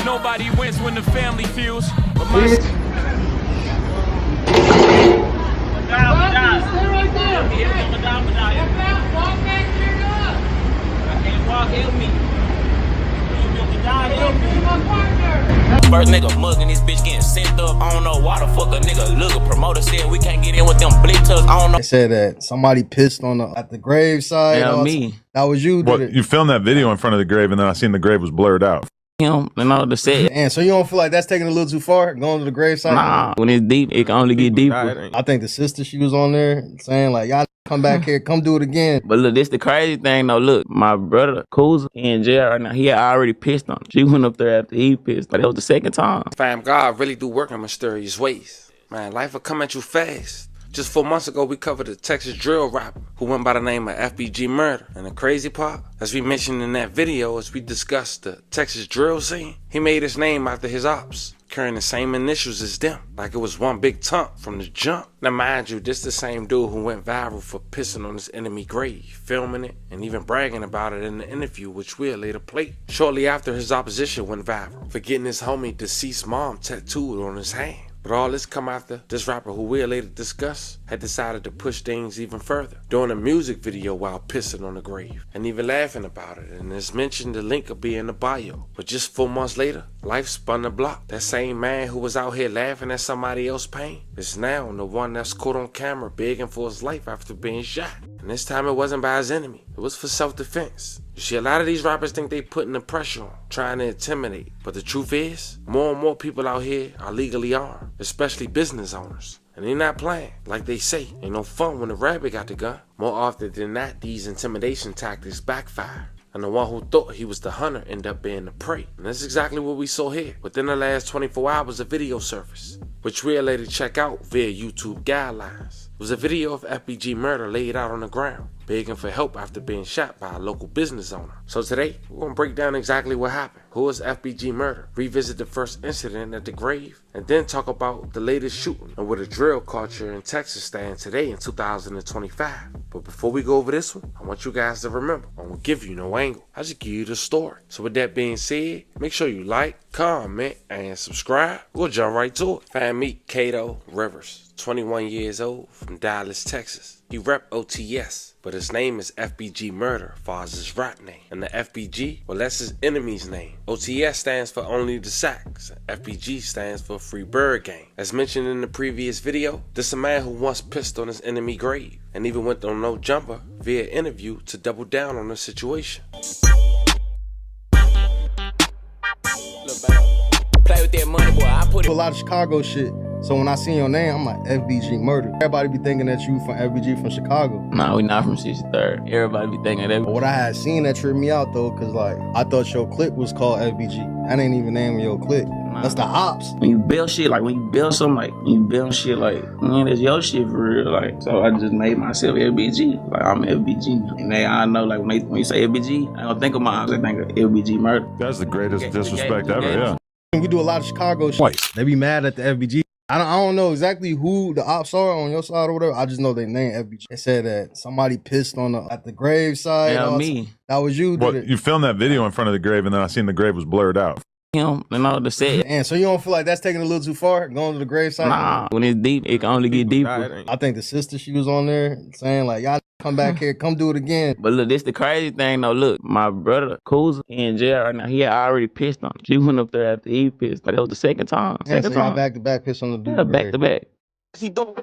Nobody wins when the family feels. But my Stay right there. Walk back here up. I can't walk, help me. first nigga mugging this bitch getting sent up. I don't know why the fuck a nigga look. A promoter said we can't get in with them blick tucks. I don't know. They said that somebody pissed on at the gravesite. Yeah, me. That was you. What, you filmed that video in front of the grave, and then I seen the grave was blurred out. Him and all the set. And so you don't feel like that's taking a little too far, going to the gravesite? Nah, when it's deep, it can only get deeper. I think the sister, she was on there saying like, y'all come back here, come do it again. But look, this the crazy thing though. Look, my brother, Kuzma, he in jail right now. He had already pissed on him. She went up there after he pissed, but it was the second time. Fam, God really do work in mysterious ways. Man, life will come at you fast. Just 4 months ago, we covered a Texas drill rapper who went by the name of FBG Murda. And the crazy part, as we mentioned in that video, as we discussed the Texas drill scene, he made his name after his ops, carrying the same initials as them, like it was one big tump from the jump. Now mind you, this the same dude who went viral for pissing on his enemy grave, filming it, and even bragging about it in the interview, which we'll later play. Shortly after his opposition went viral for getting his homie deceased mom tattooed on his hand. But all this come after this rapper, who we'll later discuss, had decided to push things even further, doing a music video while pissing on the grave, and even laughing about it. And as mentioned, the link will be in the bio. But just 4 months later, life spun the block. That same man who was out here laughing at somebody else's pain is now the one that's caught on camera begging for his life after being shot. And this time it wasn't by his enemy, it was for self-defense. You see, a lot of these rappers think they putting the pressure on, trying to intimidate. But the truth is, more and more people out here are legally armed, especially business owners. And they're not playing. Like they say, ain't no fun when the rabbit got the gun. More often than not, these intimidation tactics backfire. And the one who thought he was the hunter ended up being the prey. And that's exactly what we saw here. Within the last 24 hours, a video surfaced, which we'll later check out via YouTube guidelines. It was a video of FBG Murda laid out on the ground, begging for help after being shot by a local business owner. So today, we're going to break down exactly what happened. Who is FBG Murda? Revisit the first incident at the grave, and then talk about the latest shooting and where the drill culture in Texas stands today in 2025. But before we go over this one, I want you guys to remember, I won't give you no angle. I just give you the story. So with that being said, make sure you like, comment, and subscribe. We'll jump right to it. Fan meet Kato Rivers, 21 years old, from Deadliest, Texas. He rep OTS, but his name is FBG Murda, far as his rap name. And the FBG, well, that's his enemy's name. OTS stands for Only the Sacks. FBG stands for Free Bird Gang. As mentioned in the previous video, this is a man who once pissed on his enemy grave, and even went on No Jumper via interview to double down on the situation. Play with that money, boy. I put it. A lot of Chicago shit. So when I see your name, I'm like, FBG Murda. Everybody be thinking that you from FBG from Chicago. Nah, we not from 63rd. Everybody be thinking that. But what I had seen that tripped me out though, cause like, I thought your clique was called FBG. That ain't even the name of your clique. Nah. That's the ops. When you build shit, like when you build something, like when you build shit, like, man, that's your shit for real. Like, so I just made myself FBG. Like, I'm FBG. And I know, like, when you say FBG, I don't think of my ops, I think of FBG Murda. That's the greatest disrespect ever, yeah. We do a lot of Chicago shit. Twice. They be mad at the FBG. I don't know exactly who the ops are on your side or whatever. I just know they name FBG. They said that somebody pissed on at the gravesite. Yeah, me. That was you. What, you filmed that video in front of the grave, and then I seen the grave was blurred out. Him and all the set. And so you don't feel like that's taking a little too far, going to the gravesite? Nah, when it's deep, it can only get deeper. I think the sister, she was on there saying like, y'all come back here, come do it again. But look, this the crazy thing though. Look, my brother, Kuzma, he in jail right now. He had already pissed on him. She went up there after he pissed. But it was the second time. Yeah, so y'all back to back piss on the dude. Yeah, back to back. He don't.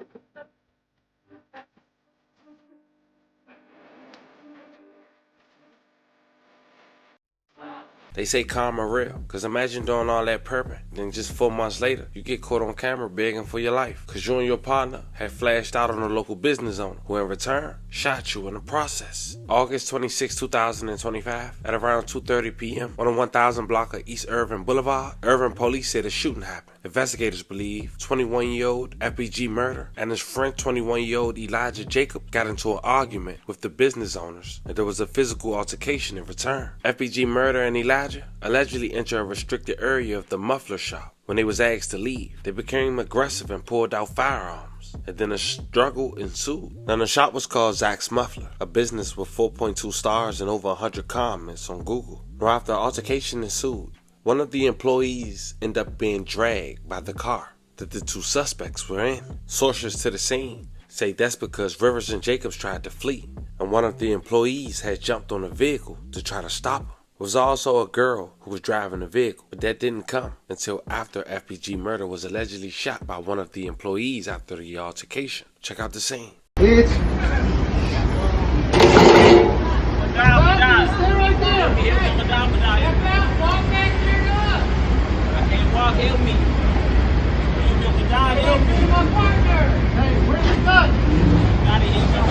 They say karma real, cause imagine doing all that perping, then just 4 months later, you get caught on camera begging for your life, cause you and your partner had flashed out on a local business owner, who in return, shot you in the process. August 26, 2025, at around 2:30 p.m. on the 1000 block of East Irving Boulevard, Irving police said a shooting happened. Investigators believe 21-year-old FBG Murda and his friend 21-year-old Elijah Jacob got into an argument with the business owners, and there was a physical altercation in return. FBG Murda and Elijah allegedly entered a restricted area of the muffler shop. When they was asked to leave, they became aggressive and pulled out firearms, and then a struggle ensued. Now the shop was called Zach's Muffler, a business with 4.2 stars and over 100 comments on Google. Now after an altercation ensued, one of the employees ended up being dragged by the car that the two suspects were in. Sources to the scene say that's because Rivers and Jacobs tried to flee, and one of the employees had jumped on a vehicle to try to stop him. There was also a girl who was driving the vehicle, but that didn't come until after FBG Murda was allegedly shot by one of the employees after the altercation. Check out the scene. Bitch. Walk, help me. You die, help me. My partner. Hey, where's the gun? Got it, help me.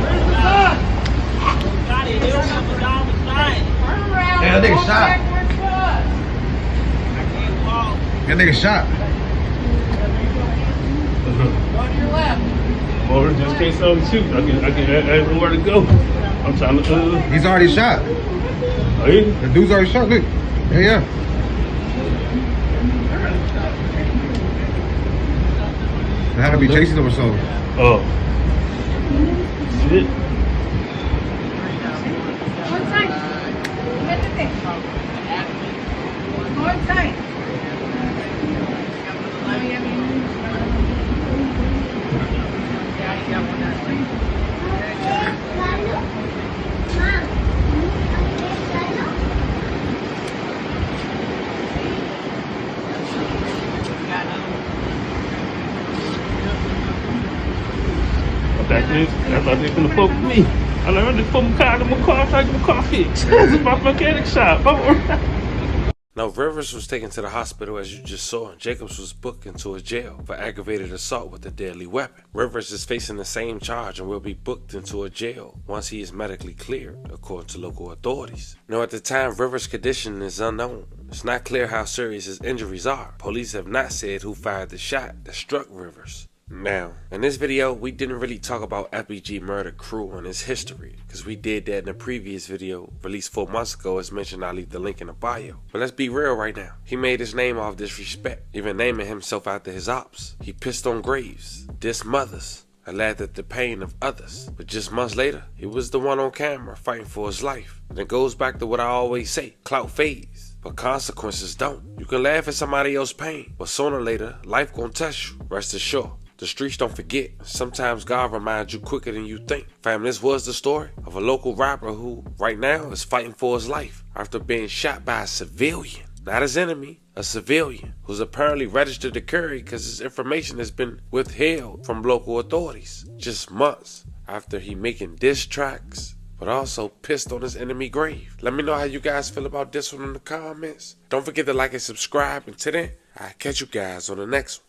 Where's the gun? Got it, help me. Down the side. Turn around. Hey, that nigga shot. I can't walk. That nigga shot. Go to your left. Or just in case something shoot, I have nowhere to go. I'm trying to. He's already shot. Oh, yeah? The dude's already shot. Look. Yeah. They had to be chasing him or something. Oh. Shit. One side. One side. I thought they were gonna fuck with me. I learned to put my car in my car, trying to get my car fixed. It's my mechanic shop. Now, Rivers was taken to the hospital as you just saw, and Jacobs was booked into a jail for aggravated assault with a deadly weapon. Rivers is facing the same charge and will be booked into a jail once he is medically cleared, according to local authorities. Now, at the time, Rivers' condition is unknown. It's not clear how serious his injuries are. Police have not said who fired the shot that struck Rivers. Now, in this video, we didn't really talk about FBG Murda crew and his history, because we did that in a previous video released 4 months ago. As mentioned, I'll leave the link in the bio. But let's be real right now. He made his name off disrespect, even naming himself after his ops. He pissed on graves, dissed mothers, and laughed at the pain of others. But just months later, he was the one on camera fighting for his life. And it goes back to what I always say, clout fades, but consequences don't. You can laugh at somebody else's pain, but sooner or later, life gonna test you. Rest assured. The streets don't forget. Sometimes God reminds you quicker than you think. Fam, this was the story of a local rapper who, right now, is fighting for his life after being shot by a civilian. Not his enemy, a civilian who's apparently registered to carry because his information has been withheld from local authorities just months after he making diss tracks, but also pissed on his enemy grave. Let me know how you guys feel about this one in the comments. Don't forget to like and subscribe, and till then, I'll catch you guys on the next one.